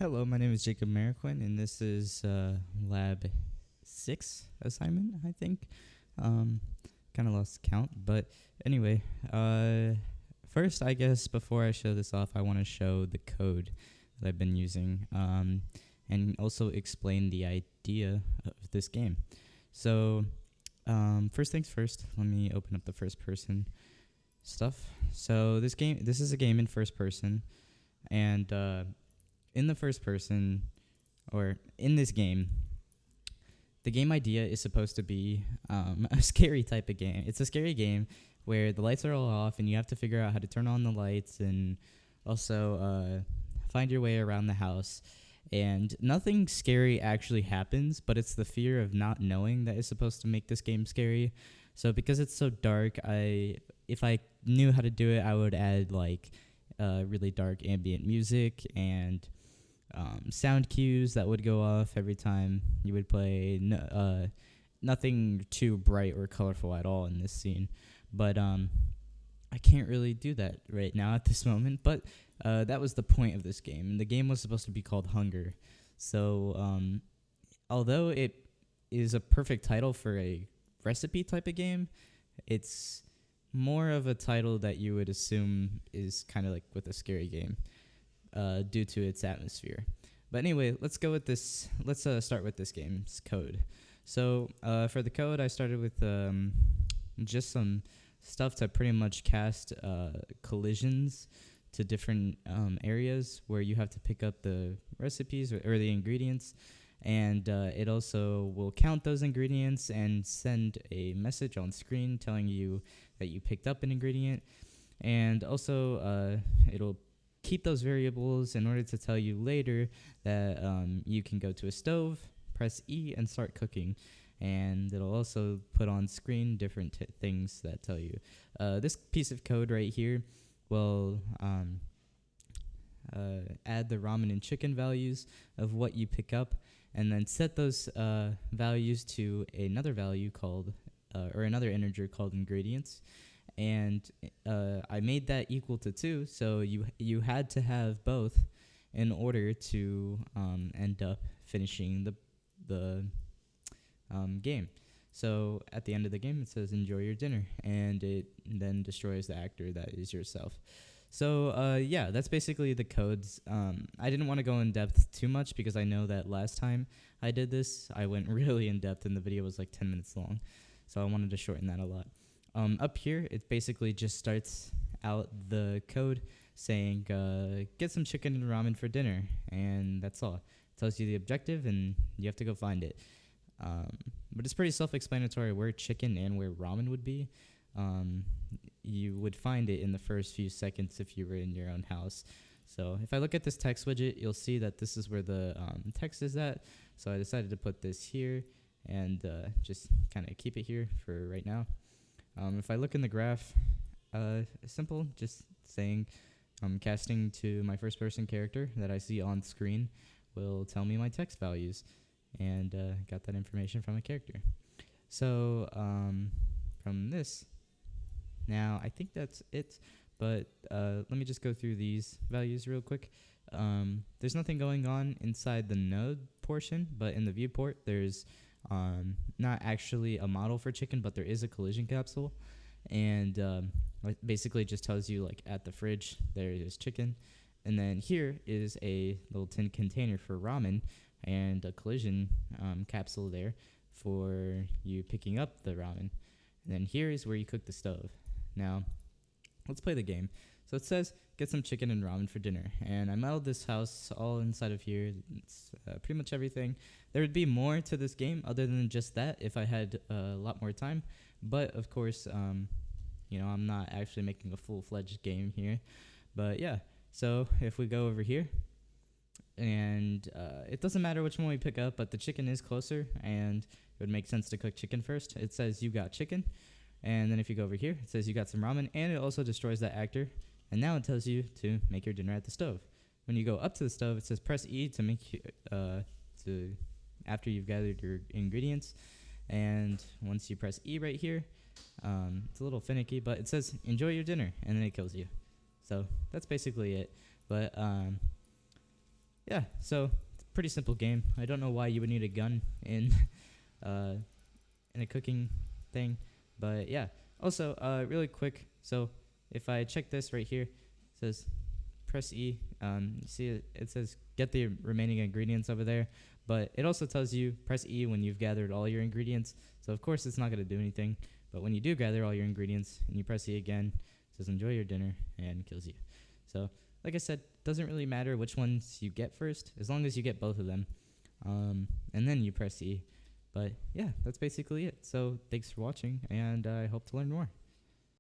Hello, my name is Jacob Mariquin, and this is Lab 6 assignment, I think. Um, kind of lost count, but anyway, first, I guess, before I show this off, I want to show the code that I've been using and also explain the idea of this game. So, first things first, let me open up the first person stuff. So, this is a game in first person, and in the first person, or in this game, the game idea is supposed to be a scary type of game. It's a scary game where the lights are all off and you have to figure out how to turn on the lights and also find your way around the house. And nothing scary actually happens, but it's the fear of not knowing that is supposed to make this game scary. So because it's so dark, if I knew how to do it, I would add like really dark ambient music and sound cues that would go off every time you would play. Nothing too bright or colorful at all in this scene, but I can't really do that right now at this moment. But that was the point of this game, and the game was supposed to be called Hunger. So although it is a perfect title for a recipe type of game, it's more of a title that you would assume is kind of like with a scary game due to its atmosphere. But anyway, let's go with this. Let's start with this game's code. So for the code, I started with just some stuff to pretty much cast collisions to different areas where you have to pick up the recipes or the ingredients. And it also will count those ingredients and send a message on screen telling you that you picked up an ingredient. And also it'll keep those variables in order to tell you later that you can go to a stove, press E, and start cooking. And it'll also put on screen different things that tell you. This piece of code right here will add the ramen and chicken values of what you pick up, and then set those values to another value called, or another integer called ingredients. And I made that equal to 2, so you had to have both in order to end up finishing the game. So at the end of the game, it says enjoy your dinner, and it then destroys the actor that is yourself. So yeah, that's basically the codes. I didn't want to go in depth too much because I know that last time I did this, I went really in depth and the video was like 10 minutes long. So I wanted to shorten that a lot. Up here, it basically just starts out the code saying, get some chicken and ramen for dinner, and that's all. It tells you the objective, and you have to go find it. But it's pretty self-explanatory where chicken and where ramen would be. You would find it in the first few seconds if you were in your own house. So if I look at this text widget, you'll see that this is where the text is at. So I decided to put this here and just kind of keep it here for right now. If I look in the graph, simple, just saying casting to my first person character that I see on screen will tell me my text values, and got that information from a character. So from this, now I think that's it, but let me just go through these values real quick. There's nothing going on inside the node portion, but in the viewport there's not actually a model for chicken, but there is a collision capsule, and it basically just tells you like at the fridge there is chicken, and then here is a little tin container for ramen and a collision capsule there for you picking up the ramen, and then here is where you cook the stove. Now let's play the game. So it says get some chicken and ramen for dinner, and I modeled this house all inside of here. It's pretty much everything. There would be more to this game other than just that if I had a lot more time, but of course I'm not actually making a full-fledged game here. But yeah, so if we go over here, and it doesn't matter which one we pick up, but the chicken is closer, and it would make sense to cook chicken first. It says you got chicken, and then if you go over here, it says you got some ramen, and it also destroys that actor. And now it tells you to make your dinner at the stove. When you go up to the stove, it says press E to make after you've gathered your ingredients. And once you press E right here, it's a little finicky, but it says enjoy your dinner, and then it kills you. So that's basically it. But yeah, so pretty simple game. I don't know why you would need a gun in uh, in a cooking thing, but yeah. Also, really quick. So if I check this right here, it says press E. You see it says get the remaining ingredients over there, but it also tells you press E when you've gathered all your ingredients. So of course it's not going to do anything, but when you do gather all your ingredients and you press E again, it says enjoy your dinner and kills you. So like I said, doesn't really matter which ones you get first, as long as you get both of them, and then you press E. But yeah, that's basically it. So thanks for watching, and I hope to learn more.